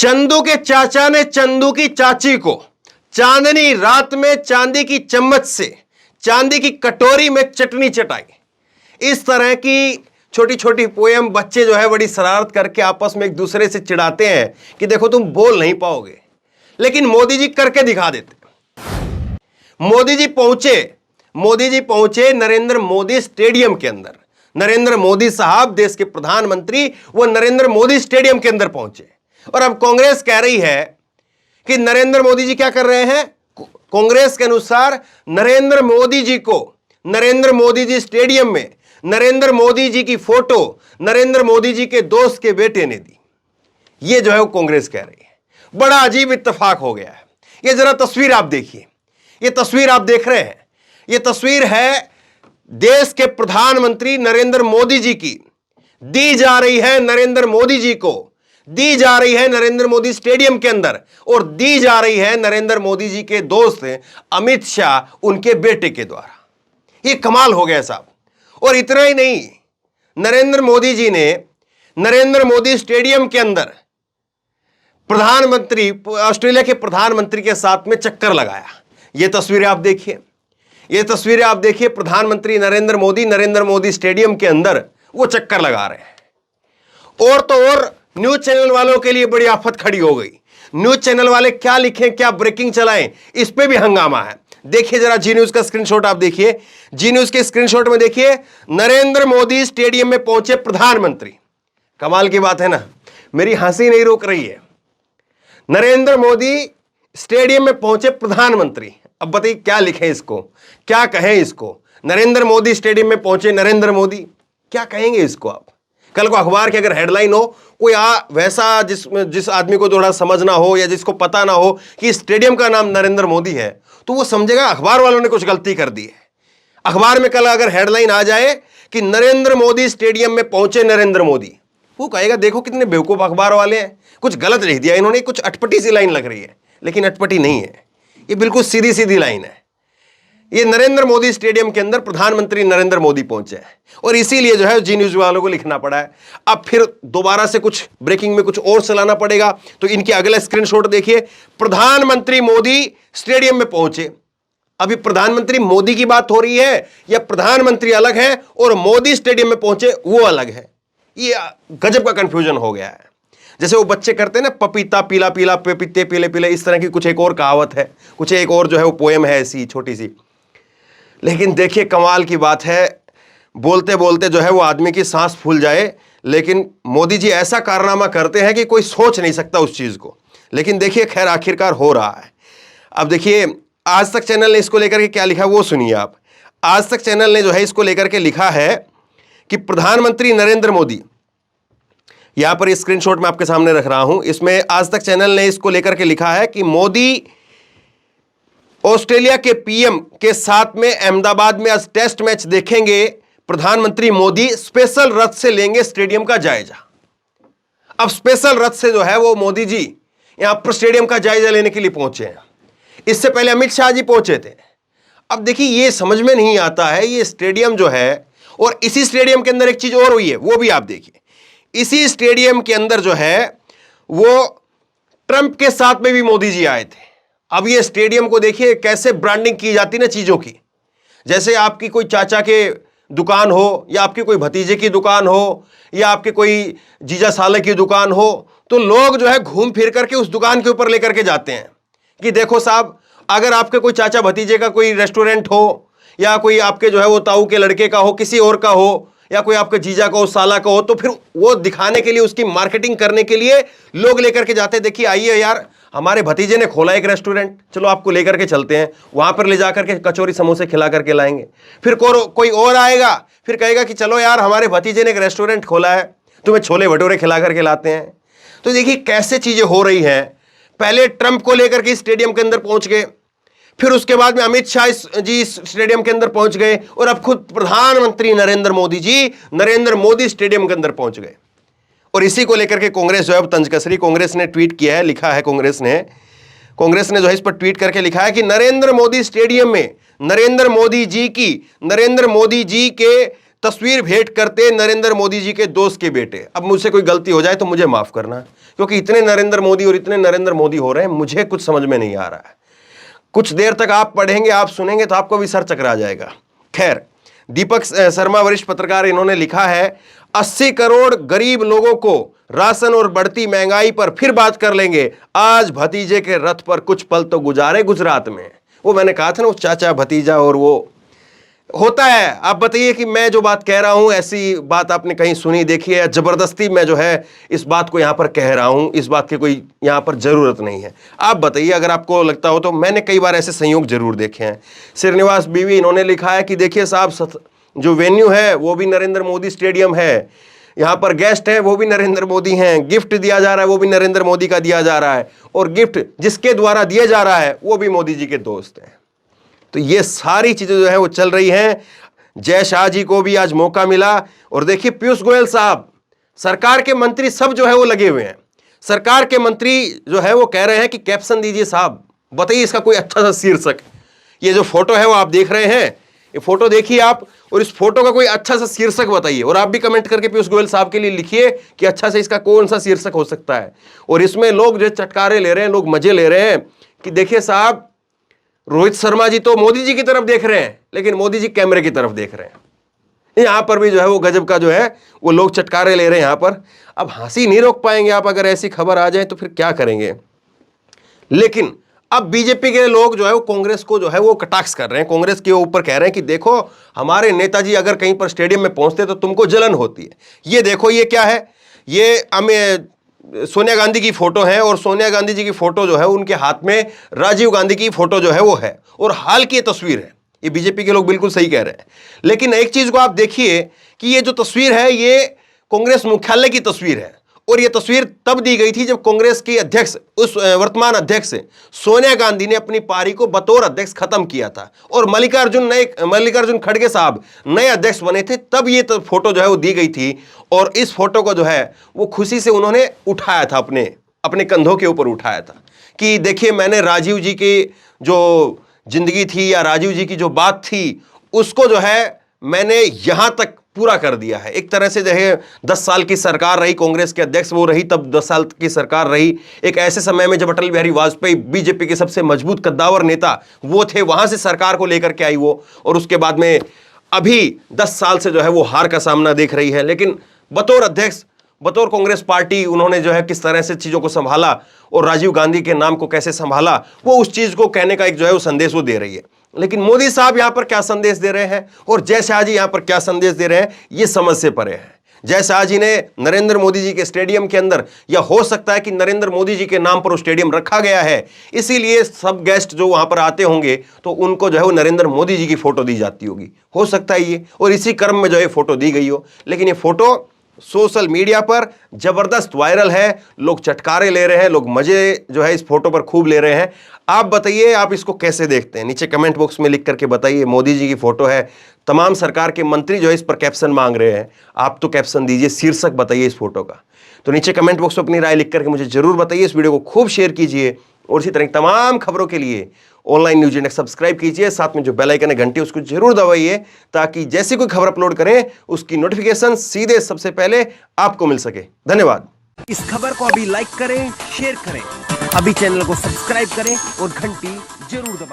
चंदू के चाचा ने चंदू की चाची को चांदनी रात में चांदी की चम्मच से चांदी की कटोरी में चटनी चटाई। इस तरह की छोटी छोटी पोयम बच्चे जो है बड़ी शरारत करके आपस में एक दूसरे से चिढ़ाते हैं कि देखो तुम बोल नहीं पाओगे, लेकिन मोदी जी करके दिखा देते। मोदी जी पहुंचे नरेंद्र मोदी स्टेडियम के अंदर। नरेंद्र मोदी साहब देश के प्रधानमंत्री वो नरेंद्र मोदी स्टेडियम के अंदर पहुंचे। और अब कांग्रेस कह रही है कि नरेंद्र मोदी जी क्या कर रहे हैं। कांग्रेस के अनुसार नरेंद्र मोदी जी को नरेंद्र मोदी जी स्टेडियम में नरेंद्र मोदी जी की फोटो नरेंद्र मोदी जी के दोस्त के बेटे ने दी। ये जो है वो कांग्रेस कह रही है। बड़ा अजीब इत्तेफाक हो गया है। ये जरा तस्वीर आप देखिए। ये तस्वीर आप देख रहे हैं, ये तस्वीर है देश के प्रधानमंत्री नरेंद्र मोदी जी की। दी जा रही है नरेंद्र मोदी जी को, दी जा रही है नरेंद्र मोदी स्टेडियम के अंदर, और दी जा रही है नरेंद्र मोदी जी के दोस्त अमित शाह उनके बेटे के द्वारा। ये कमाल हो गया साहब। और इतना ही नहीं, नरेंद्र मोदी जी ने नरेंद्र मोदी स्टेडियम के अंदर प्रधानमंत्री ऑस्ट्रेलिया के प्रधानमंत्री के साथ में चक्कर लगाया। ये तस्वीरें आप देखिए, ये तस्वीरें आप देखिए। प्रधानमंत्री नरेंद्र मोदी स्टेडियम के अंदर वो चक्कर लगा रहे हैं। और तो और न्यूज चैनल वालों के लिए बड़ी आफत खड़ी हो गई। न्यूज चैनल वाले क्या लिखें, क्या ब्रेकिंग चलाएं, इस पे भी हंगामा है। देखिए जरा जी न्यूज का स्क्रीनशॉट आप देखिए। जी न्यूज के स्क्रीनशॉट में देखिए, नरेंद्र मोदी स्टेडियम में पहुंचे प्रधानमंत्री। कमाल की बात है ना, मेरी हंसी नहीं रोक रही है। नरेंद्र मोदी स्टेडियम में पहुंचे प्रधानमंत्री। अब बताइए क्या लिखें इसको, क्या कहें इसको। नरेंद्र मोदी स्टेडियम में पहुंचे नरेंद्र मोदी, क्या कहेंगे इसको आप। कल को अखबार की अगर हेडलाइन हो, कोई वैसा जिस आदमी को थोड़ा समझना हो या जिसको पता ना हो कि स्टेडियम का नाम नरेंद्र मोदी है, तो वो समझेगा अखबार वालों ने कुछ गलती कर दी है। अखबार में कल अगर हेडलाइन आ जाए कि नरेंद्र मोदी स्टेडियम में पहुंचे नरेंद्र मोदी, वो कहेगा देखो कितने बेवकूफ अखबार वाले हैं, कुछ गलत लिख दिया इन्होंने, कुछ अटपटी सी लाइन लग रही है। लेकिन अटपटी नहीं है, ये बिल्कुल सीधी सीधी लाइन है। ये नरेंद्र मोदी स्टेडियम के अंदर प्रधानमंत्री नरेंद्र मोदी पहुंचे हैं, और इसीलिए जो है जी न्यूज वालों को लिखना पड़ा है। अब फिर दोबारा से कुछ ब्रेकिंग में कुछ और चलाना पड़ेगा। तो इनके अगला स्क्रीनशॉट देखिए। प्रधानमंत्री मोदी स्टेडियम में पहुंचे। अभी प्रधानमंत्री मोदी की बात हो रही है या प्रधानमंत्री अलग है और मोदी स्टेडियम में पहुंचे वो अलग है। ये गजब का कंफ्यूजन हो गया है। जैसे वो बच्चे करते हैं ना, पपीता पीला पीला पपीते पीले पीले, इस तरह की कुछ एक और कहावत है, कुछ एक और जो है वो पोएम है ऐसी छोटी सी। लेकिन देखिए कमाल की बात है, बोलते बोलते जो है वो आदमी की सांस फूल जाए। लेकिन मोदी जी ऐसा कारनामा करते हैं कि कोई सोच नहीं सकता उस चीज़ को। लेकिन देखिए खैर आखिरकार हो रहा है। अब देखिए आज तक चैनल ने इसको लेकर के क्या लिखा वो सुनिए आप। आज तक चैनल ने जो है इसको लेकर के लिखा है कि प्रधानमंत्री नरेंद्र मोदी, यहां पर स्क्रीनशॉट में आपके सामने रख रहा हूं, इसमें आज तक चैनल ने इसको लेकर के लिखा है कि मोदी ऑस्ट्रेलिया के पीएम के साथ में अहमदाबाद में आज टेस्ट मैच देखेंगे। प्रधानमंत्री मोदी स्पेशल रथ से लेंगे स्टेडियम का जायजा। अब स्पेशल रथ से जो है वो मोदी जी यहां पर स्टेडियम का जायजा लेने के लिए पहुंचे हैं। इससे पहले अमित शाह जी पहुंचे थे। अब देखिए ये समझ में नहीं आता है, ये स्टेडियम जो है, और इसी स्टेडियम के अंदर एक चीज और हुई है वो भी आप देखिए। इसी स्टेडियम के अंदर जो है वो ट्रंप के साथ में भी मोदी जी आए थे। अब ये स्टेडियम को देखिए कैसे ब्रांडिंग की जाती ना चीजों की। जैसे आपकी कोई चाचा के दुकान हो या आपके कोई भतीजे की दुकान हो या आपके कोई जीजा साले की दुकान हो, तो लोग जो है घूम फिर करके उस दुकान के ऊपर लेकर के जाते हैं कि देखो साहब, अगर आपके कोई चाचा भतीजे का कोई रेस्टोरेंट हो या कोई आपके जो है वो ताऊ के लड़के का हो, किसी और का हो, या कोई आपके जीजा का हो, साला का हो, तो फिर वो दिखाने के लिए, उसकी मार्केटिंग करने के लिए लोग लेकर के जाते हैं। देखिए आइए यार, हमारे भतीजे ने खोला एक रेस्टोरेंट, चलो आपको लेकर के चलते हैं, वहां पर ले जाकर के कचौरी समोसे खिला करके लाएंगे। फिर कोई और आएगा, फिर कहेगा कि चलो यार हमारे भतीजे ने एक रेस्टोरेंट खोला है, तुम्हें छोले भटूरे खिला करके लाते हैं। तो देखिए कैसे चीजें हो रही हैं। पहले ट्रंप को लेकर के स्टेडियम के अंदर पहुंच गए, फिर उसके बाद में अमित शाह जी स्टेडियम के अंदर पहुंच गए, और अब खुद प्रधानमंत्री नरेंद्र मोदी जी नरेंद्र मोदी स्टेडियम के अंदर पहुंच गए। और इसी को लेकर के कांग्रेस जो है तंज कस रही। कांग्रेस ने ट्वीट किया है, लिखा है कांग्रेस ने जो है इस पर ट्वीट करके लिखा है कि नरेंद्र मोदी स्टेडियम में नरेंद्र मोदी जी के तस्वीर भेंट करते नरेंद्र मोदी जी के दोस्त के बेटे। अब मुझसे कोई गलती हो जाए तो मुझे माफ करना, क्योंकि इतने नरेंद्र मोदी और इतने नरेंद्र मोदी हो रहे हैं, मुझे कुछ समझ में नहीं आ रहा है। कुछ देर तक आप पढ़ेंगे, आप सुनेंगे तो आपको भी सर चकरा जाएगा। खैर, दीपक शर्मा वरिष्ठ पत्रकार, इन्होंने लिखा है 80 करोड़ गरीब लोगों को राशन और बढ़ती महंगाई पर फिर बात कर लेंगे, आज भतीजे के रथ पर कुछ पल तो गुजारे गुजरात में। वो मैंने कहा था ना, वो चाचा भतीजा और वो होता है। आप बताइए कि मैं जो बात कह रहा हूं ऐसी बात आपने कहीं सुनी देखी है? जबरदस्ती मैं जो है इस बात को यहां पर कह रहा हूं, इस बात की कोई यहां पर जरूरत नहीं है। आप बताइए, अगर आपको लगता हो तो। मैंने कई बार ऐसे संयोग जरूर देखे हैं। श्रीनिवास बीवी, इन्होंने लिखा है कि देखिए साहब, जो वेन्यू है वो भी नरेंद्र मोदी स्टेडियम है, यहां पर गेस्ट हैं वो भी नरेंद्र मोदी हैं, गिफ्ट दिया जा रहा है वो भी नरेंद्र मोदी का दिया जा रहा है, और गिफ्ट जिसके द्वारा दिया जा रहा है वो भी मोदी जी के दोस्त हैं। तो ये सारी चीजें जो है वो चल रही हैं। जय शाह जी को भी आज मौका मिला, और देखिए पीयूष गोयल साहब, सरकार के मंत्री सब जो है वो लगे हुए हैं। सरकार के मंत्री जो है वो कह रहे हैं कि कैप्शन दीजिए साहब, बताइए इसका कोई अच्छा सा शीर्षक। ये जो फोटो है वो आप देख रहे हैं, ये फोटो देखिए आप, और इस फोटो का कोई अच्छा सा शीर्षक बताइए। और आप भी कमेंट करके पीयूष गोयल साहब के लिए लिखिए कि अच्छा से इसका कौन सा शीर्षक हो सकता है। और इसमें लोग जो चटकारे ले रहे हैं, लोग मजे ले रहे हैं कि देखिए साहब, रोहित शर्मा जी तो मोदी जी की तरफ देख रहे हैं, लेकिन मोदी जी कैमरे की तरफ देख रहे हैं। यहां पर भी जो है वो गजब का जो है वो लोग चटकारे ले रहे हैं यहां पर। अब हंसी नहीं रोक पाएंगे आप, अगर ऐसी खबर आ जाए तो फिर क्या करेंगे। लेकिन अब बीजेपी के लोग जो है वो कांग्रेस को जो है वो कटाक्ष कर रहे हैं, कांग्रेस के ऊपर कह रहे हैं कि देखो हमारे नेताजी अगर कहीं पर स्टेडियम में पहुंचते तो तुमको जलन होती है। ये देखो ये क्या है, ये हमें सोनिया गांधी की फोटो है, और सोनिया गांधी जी की फोटो जो है उनके हाथ में राजीव गांधी की फोटो जो है वो है, और हाल की तस्वीर है। ये बीजेपी के लोग बिल्कुल सही कह रहे हैं। लेकिन एक चीज को आप देखिए कि ये जो तस्वीर है ये कांग्रेस मुख्यालय की तस्वीर है, और ये तस्वीर तब दी गई थी जब कांग्रेस की अध्यक्ष, उस वर्तमान अध्यक्ष सोनिया गांधी ने अपनी पारी को बतौर अध्यक्ष खत्म किया था, और मल्लिकार्जुन खड़गे साहब नए अध्यक्ष बने थे, तब ये फोटो जो है वो दी गई थी। और इस फोटो को जो है वो खुशी से उन्होंने उठाया था, अपने कंधों के ऊपर उठाया था कि देखिए मैंने राजीव जी की जो जिंदगी थी या राजीव जी की जो बात थी उसको जो है मैंने यहां तक पूरा कर दिया है। एक तरह से जो है 10 साल की सरकार रही, कांग्रेस के अध्यक्ष वो रही, तब 10 साल की सरकार रही। एक ऐसे समय में जब अटल बिहारी वाजपेयी बीजेपी के सबसे मजबूत कद्दावर नेता वो थे, वहां से सरकार को लेकर के आई वो, और उसके बाद में अभी 10 साल से जो है वो हार का सामना देख रही है। लेकिन बतौर अध्यक्ष, बतौर कांग्रेस पार्टी उन्होंने जो है किस तरह से चीजों को संभाला और राजीव गांधी के नाम को कैसे संभाला, वो उस चीज को कहने का एक जो है वो संदेश वो दे रही है। लेकिन मोदी साहब यहां पर क्या संदेश दे रहे हैं और जय शाह जी यहां पर क्या संदेश दे रहे हैं, ये समझ से परे है। जय शाह जी ने नरेंद्र मोदी जी के स्टेडियम के अंदर, या हो सकता है कि नरेंद्र मोदी जी के नाम पर वो स्टेडियम रखा गया है, इसीलिए सब गेस्ट जो वहां पर आते होंगे तो उनको जो है वो नरेंद्र मोदी जी की फोटो दी जाती होगी, हो सकता है ये, और इसी क्रम में जो है फोटो दी गई हो। लेकिन ये फोटो सोशल मीडिया पर जबरदस्त वायरल है, लोग चटकारे ले रहे हैं, लोग मजे जो है इस फोटो पर खूब ले रहे हैं। आप बताइए आप इसको कैसे देखते हैं, नीचे कमेंट बॉक्स में लिख करके बताइए। मोदी जी की फोटो है, तमाम सरकार के मंत्री जो है इस पर कैप्शन मांग रहे हैं, आप तो कैप्शन दीजिए, शीर्षक बताइए इस फोटो का। तो नीचे कमेंट बॉक्स में अपनी राय लिख करके मुझे जरूर बताइए। इस वीडियो को खूब शेयर कीजिए, और इसी तरह तमाम खबरों के लिए ऑनलाइन न्यूज इंडेक्स सब्सक्राइब कीजिए, साथ में जो बेल आइकन है घंटी उसको जरूर दबाइए, ताकि जैसी कोई खबर अपलोड करें उसकी नोटिफिकेशन सीधे सबसे पहले आपको मिल सके। धन्यवाद। इस खबर को अभी लाइक करें, शेयर करें, अभी चैनल को सब्सक्राइब करें और घंटी जरूर दबाएं।